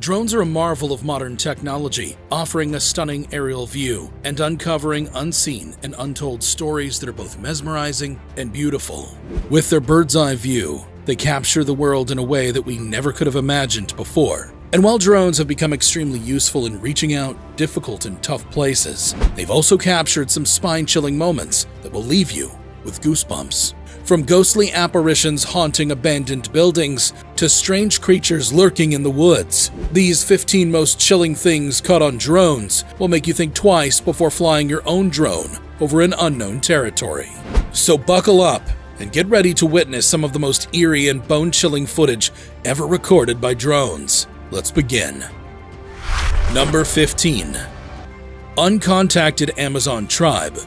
Drones are a marvel of modern technology, offering a stunning aerial view and uncovering unseen and untold stories that are both mesmerizing and beautiful. With their bird's-eye view, they capture the world in a way that we never could have imagined before. And while drones have become extremely useful in reaching out difficult and tough places, they've also captured some spine-chilling moments that will leave you with goosebumps. From ghostly apparitions haunting abandoned buildings to strange creatures lurking in the woods, these 15 most chilling things caught on drones will make you think twice before flying your own drone over an unknown territory. So buckle up and get ready to witness some of the most eerie and bone-chilling footage ever recorded by drones. Let's begin. Number 15. Uncontacted Amazon Tribe.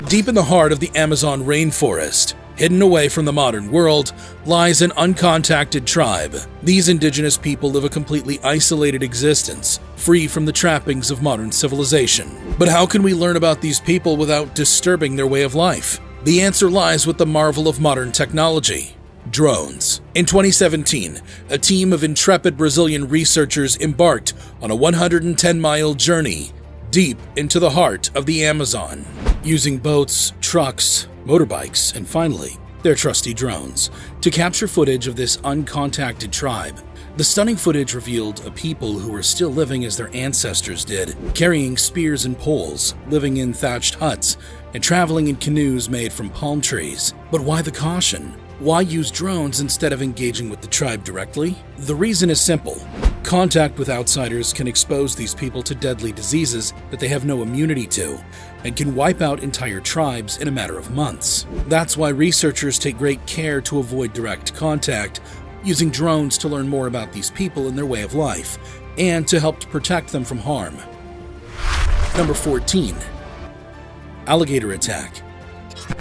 Deep in the heart of the Amazon rainforest, hidden away from the modern world, lies an uncontacted tribe. These indigenous people live a completely isolated existence, free from the trappings of modern civilization. But how can we learn about these people without disturbing their way of life? The answer lies with the marvel of modern technology: drones. In 2017, a team of intrepid Brazilian researchers embarked on a 110-mile journey deep into the heart of the Amazon, using boats, trucks, motorbikes, and finally, their trusty drones, to capture footage of this uncontacted tribe. The stunning footage revealed a people who were still living as their ancestors did, carrying spears and poles, living in thatched huts, and traveling in canoes made from palm trees. But why the caution? Why use drones instead of engaging with the tribe directly? The reason is simple. Contact with outsiders can expose these people to deadly diseases that they have no immunity to, and can wipe out entire tribes in a matter of months. That's why researchers take great care to avoid direct contact, using drones to learn more about these people and their way of life, and to help protect them from harm. Number 14. Alligator Attack.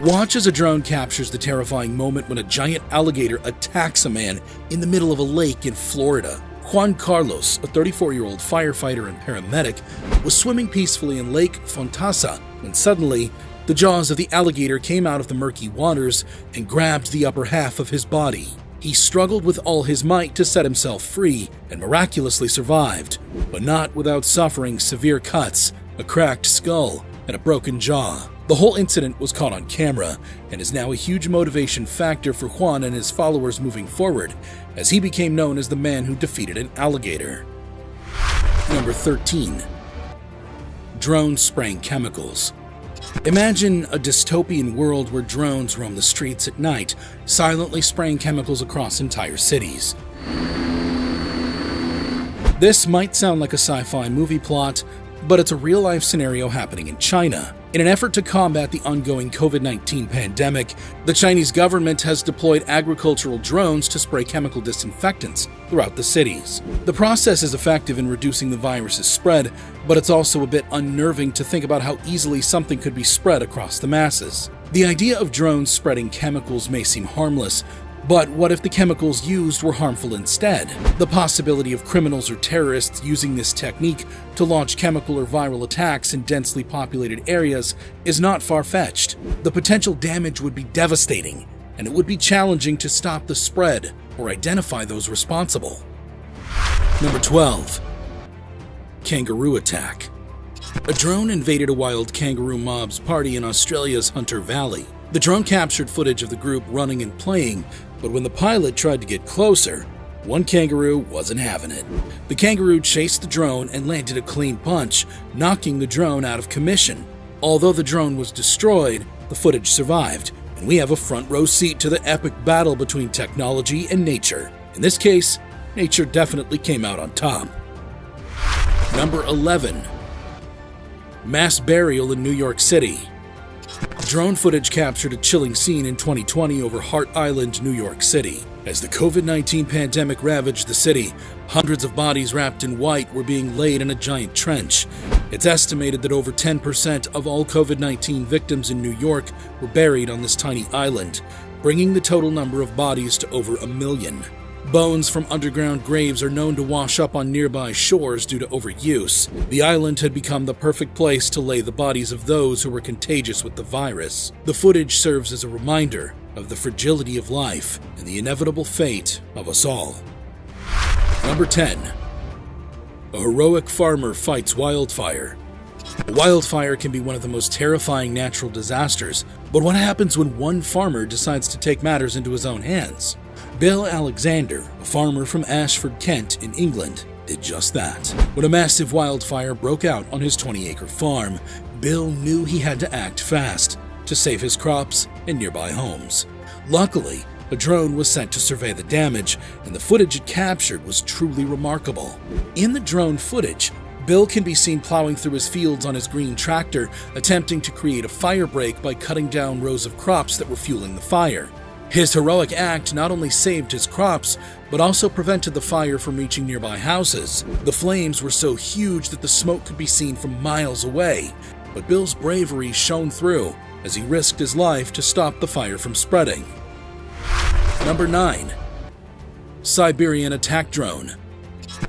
Watch as a drone captures the terrifying moment when a giant alligator attacks a man in the middle of a lake in Florida. Juan Carlos, a 34-year-old firefighter and paramedic, was swimming peacefully in Lake Fontasa when suddenly, the jaws of the alligator came out of the murky waters and grabbed the upper half of his body. He struggled with all his might to set himself free and miraculously survived, but not without suffering severe cuts, a cracked skull, and a broken jaw. The whole incident was caught on camera and is now a huge motivation factor for Juan and his followers moving forward, as he became known as the man who defeated an alligator. Number 13. Drones spraying chemicals. Imagine a dystopian world where drones roam the streets at night, silently spraying chemicals across entire cities. This might sound like a sci-fi movie plot, but it's a real-life scenario happening in China. In an effort to combat the ongoing COVID-19 pandemic, the Chinese government has deployed agricultural drones to spray chemical disinfectants throughout the cities. The process is effective in reducing the virus's spread, but it's also a bit unnerving to think about how easily something could be spread across the masses. The idea of drones spreading chemicals may seem harmless, but what if the chemicals used were harmful instead? The possibility of criminals or terrorists using this technique to launch chemical or viral attacks in densely populated areas is not far-fetched. The potential damage would be devastating, and it would be challenging to stop the spread or identify those responsible. Number 12. Kangaroo Attack. A drone invaded a wild kangaroo mob's party in Australia's Hunter Valley. The drone captured footage of the group running and playing, but when the pilot tried to get closer, one kangaroo wasn't having it. The kangaroo chased the drone and landed a clean punch, knocking the drone out of commission. Although the drone was destroyed, the footage survived, and we have a front row seat to the epic battle between technology and nature. In this case, nature definitely came out on top. Number 11. Mass burial in New York City. Drone footage captured a chilling scene in 2020 over Hart Island, New York City. As the COVID-19 pandemic ravaged the city, hundreds of bodies wrapped in white were being laid in a giant trench. It's estimated that over 10% of all COVID-19 victims in New York were buried on this tiny island, bringing the total number of bodies to over 1 million. Bones from underground graves are known to wash up on nearby shores due to overuse. The island had become the perfect place to lay the bodies of those who were contagious with the virus. The footage serves as a reminder of the fragility of life and the inevitable fate of us all. Number 10. A heroic farmer fights wildfire. A wildfire can be one of the most terrifying natural disasters, but what happens when one farmer decides to take matters into his own hands? Bill Alexander, a farmer from Ashford, Kent, in England, did just that. When a massive wildfire broke out on his 20-acre farm, Bill knew he had to act fast to save his crops and nearby homes. Luckily, a drone was sent to survey the damage, and the footage it captured was truly remarkable. In the drone footage, Bill can be seen plowing through his fields on his green tractor, attempting to create a fire break by cutting down rows of crops that were fueling the fire. His heroic act not only saved his crops, but also prevented the fire from reaching nearby houses. The flames were so huge that the smoke could be seen from miles away, but Bill's bravery shone through as he risked his life to stop the fire from spreading. Number 9. Siberian Attack Drone.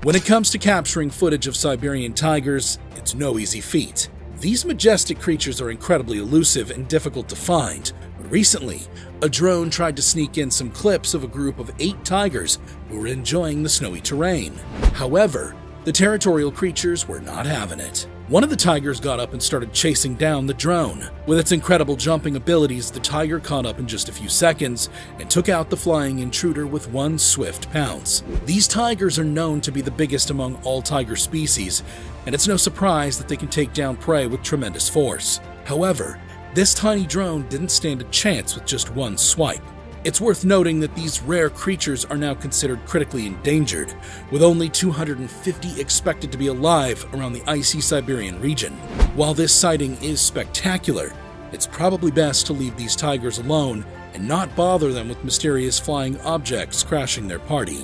When it comes to capturing footage of Siberian tigers, it's no easy feat. These majestic creatures are incredibly elusive and difficult to find, but recently, a drone tried to sneak in some clips of a group of 8 tigers who were enjoying the snowy terrain. However, the territorial creatures were not having it. One of the tigers got up and started chasing down the drone. With its incredible jumping abilities, the tiger caught up in just a few seconds and took out the flying intruder with one swift pounce. These tigers are known to be the biggest among all tiger species, and it's no surprise that they can take down prey with tremendous force. However, this tiny drone didn't stand a chance with just one swipe. It's worth noting that these rare creatures are now considered critically endangered, with only 250 expected to be alive around the icy Siberian region. While this sighting is spectacular, it's probably best to leave these tigers alone and not bother them with mysterious flying objects crashing their party.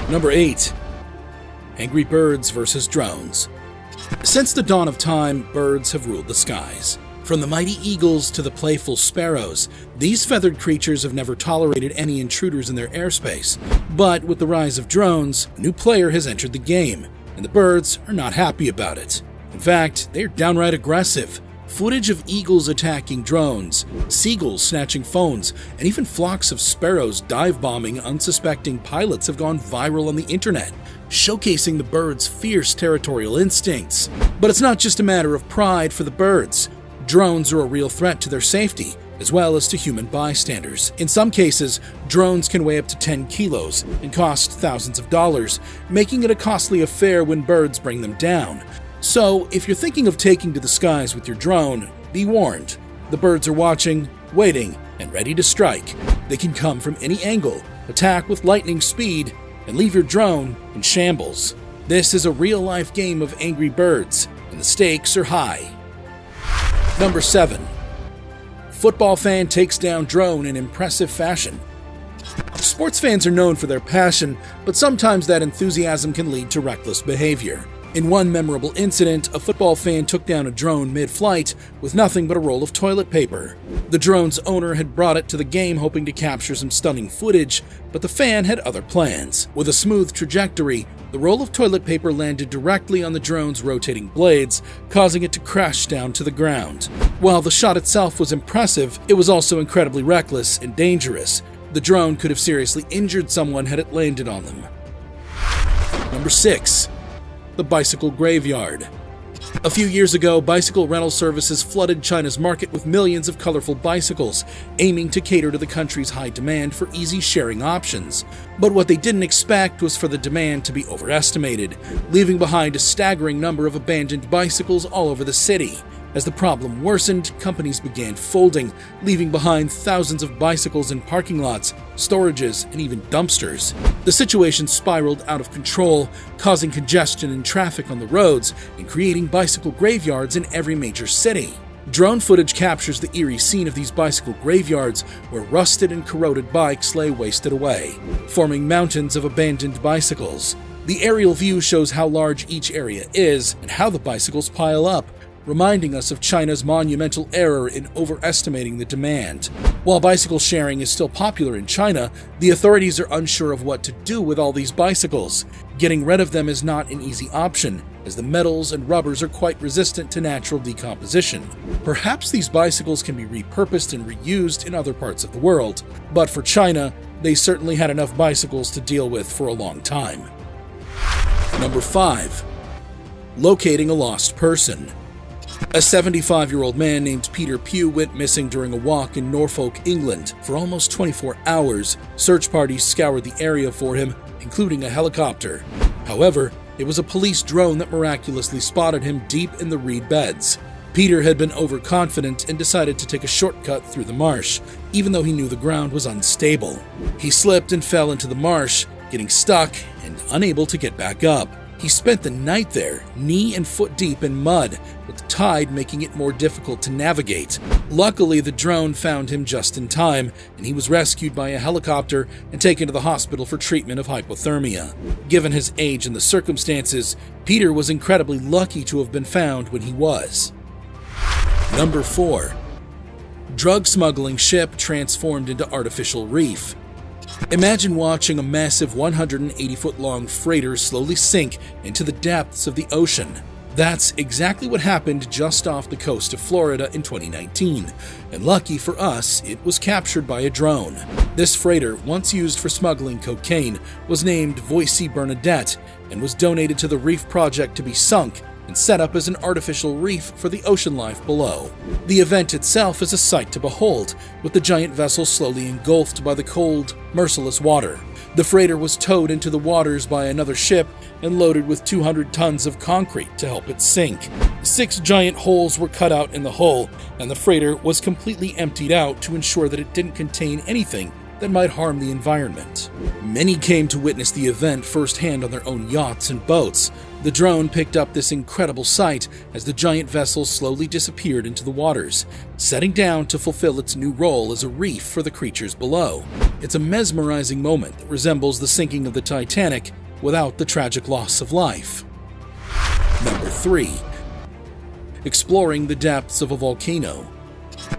Number 8. Angry birds versus drones. Since the dawn of time, birds have ruled the skies. From the mighty eagles to the playful sparrows, these feathered creatures have never tolerated any intruders in their airspace. But with the rise of drones, a new player has entered the game, and the birds are not happy about it. In fact, they're downright aggressive. Footage of eagles attacking drones, seagulls snatching phones, and even flocks of sparrows dive-bombing unsuspecting pilots have gone viral on the internet, showcasing the birds' fierce territorial instincts. But it's not just a matter of pride for the birds. Drones are a real threat to their safety, as well as to human bystanders. In some cases, drones can weigh up to 10 kilos and cost thousands of dollars, making it a costly affair when birds bring them down. So, if you're thinking of taking to the skies with your drone, be warned. The birds are watching, waiting, and ready to strike. They can come from any angle, attack with lightning speed, and leave your drone in shambles. This is a real-life game of angry birds, and the stakes are high. Number 7. Football fan takes down drone in impressive fashion. Sports fans are known for their passion, but sometimes that enthusiasm can lead to reckless behavior. In one memorable incident, a football fan took down a drone mid-flight with nothing but a roll of toilet paper. The drone's owner had brought it to the game hoping to capture some stunning footage, but the fan had other plans. With a smooth trajectory, the roll of toilet paper landed directly on the drone's rotating blades, causing it to crash down to the ground. While the shot itself was impressive, it was also incredibly reckless and dangerous. The drone could have seriously injured someone had it landed on them. Number 6. The bicycle graveyard. A few years ago, bicycle rental services flooded China's market with millions of colorful bicycles, aiming to cater to the country's high demand for easy sharing options. But what they didn't expect was for the demand to be overestimated, leaving behind a staggering number of abandoned bicycles all over the city. As the problem worsened, companies began folding, leaving behind thousands of bicycles in parking lots, storages, and even dumpsters. The situation spiraled out of control, causing congestion and traffic on the roads and creating bicycle graveyards in every major city. Drone footage captures the eerie scene of these bicycle graveyards where rusted and corroded bikes lay wasted away, forming mountains of abandoned bicycles. The aerial view shows how large each area is and how the bicycles pile up, reminding us of China's monumental error in overestimating the demand. While bicycle sharing is still popular in China, the authorities are unsure of what to do with all these bicycles. Getting rid of them is not an easy option, as the metals and rubbers are quite resistant to natural decomposition. Perhaps these bicycles can be repurposed and reused in other parts of the world, but for China, they certainly had enough bicycles to deal with for a long time. Number 5. Locating a lost person. A 75-year-old man named Peter Pugh went missing during a walk in Norfolk, England. For almost 24 hours, search parties scoured the area for him, including a helicopter. However, it was a police drone that miraculously spotted him deep in the reed beds. Peter had been overconfident and decided to take a shortcut through the marsh, even though he knew the ground was unstable. He slipped and fell into the marsh, getting stuck and unable to get back up. He spent the night there, knee and foot deep in mud, with the tide making it more difficult to navigate. Luckily, the drone found him just in time, and he was rescued by a helicopter and taken to the hospital for treatment of hypothermia. Given his age and the circumstances, Peter was incredibly lucky to have been found when he was. Number 4. Drug smuggling ship transformed into artificial reef. Imagine watching a massive 180-foot-long freighter slowly sink into the depths of the ocean. That's exactly what happened just off the coast of Florida in 2019, and lucky for us, it was captured by a drone. This freighter, once used for smuggling cocaine, was named Voici Bernadette and was donated to the Reef Project to be sunk and set up as an artificial reef for the ocean life below. The event itself is a sight to behold, with the giant vessel slowly engulfed by the cold, merciless water. The freighter was towed into the waters by another ship and loaded with 200 tons of concrete to help it sink. 6 giant holes were cut out in the hull, and the freighter was completely emptied out to ensure that it didn't contain anything that might harm the environment. Many came to witness the event firsthand on their own yachts and boats. The drone picked up this incredible sight as the giant vessel slowly disappeared into the waters, setting down to fulfill its new role as a reef for the creatures below. It's a mesmerizing moment that resembles the sinking of the Titanic without the tragic loss of life. Number 3. Exploring the depths of a volcano.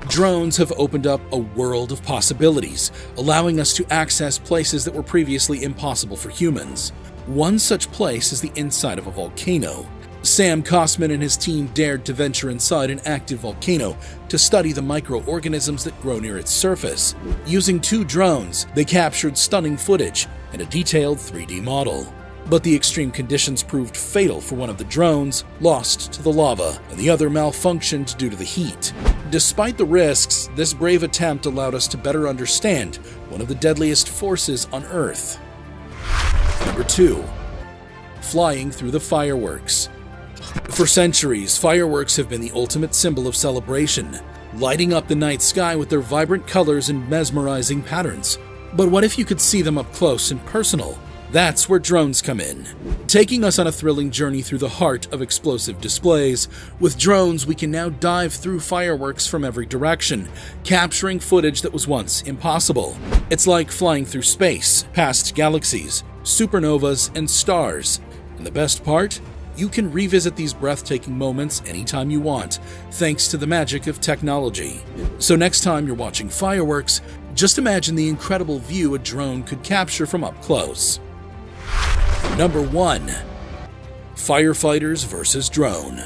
Drones have opened up a world of possibilities, allowing us to access places that were previously impossible for humans. One such place is the inside of a volcano. Sam Kosman and his team dared to venture inside an active volcano to study the microorganisms that grow near its surface. Using 2 drones, they captured stunning footage and a detailed 3D model. But the extreme conditions proved fatal for one of the drones, lost to the lava, and the other malfunctioned due to the heat. Despite the risks, this brave attempt allowed us to better understand one of the deadliest forces on Earth. Number 2. Flying through the fireworks. For centuries, fireworks have been the ultimate symbol of celebration, lighting up the night sky with their vibrant colors and mesmerizing patterns. But what if you could see them up close and personal? That's where drones come in, taking us on a thrilling journey through the heart of explosive displays. With drones, we can now dive through fireworks from every direction, capturing footage that was once impossible. It's like flying through space, past galaxies, supernovas, and stars. And the best part? You can revisit these breathtaking moments anytime you want, thanks to the magic of technology. So next time you're watching fireworks, just imagine the incredible view a drone could capture from up close. Number 1. Firefighters versus drone.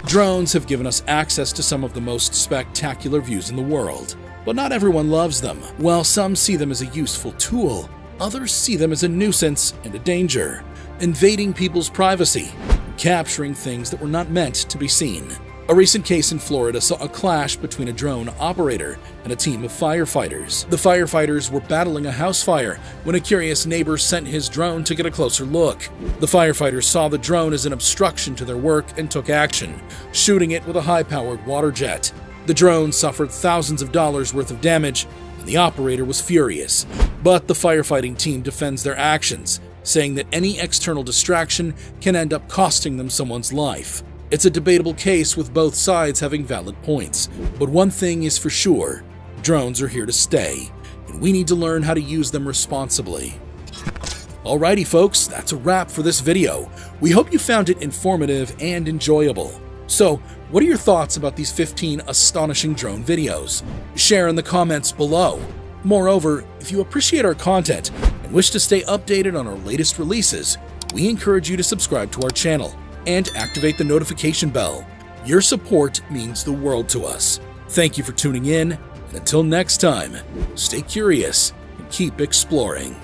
Drones have given us access to some of the most spectacular views in the world, but not everyone loves them. While some see them as a useful tool, others see them as a nuisance and a danger, invading people's privacy, and capturing things that were not meant to be seen. A recent case in Florida saw a clash between a drone operator and a team of firefighters. The firefighters were battling a house fire when a curious neighbor sent his drone to get a closer look. The firefighters saw the drone as an obstruction to their work and took action, shooting it with a high-powered water jet. The drone suffered thousands of dollars worth of damage, and the operator was furious. But the firefighting team defends their actions, saying that any external distraction can end up costing them someone's life. It's a debatable case with both sides having valid points, but one thing is for sure, drones are here to stay, and we need to learn how to use them responsibly. Alrighty folks, that's a wrap for this video. We hope you found it informative and enjoyable. So, what are your thoughts about these 15 astonishing drone videos? Share in the comments below. Moreover, if you appreciate our content and wish to stay updated on our latest releases, we encourage you to subscribe to our channel and activate the notification bell. Your support means the world to us. Thank you for tuning in, and until next time, stay curious and keep exploring.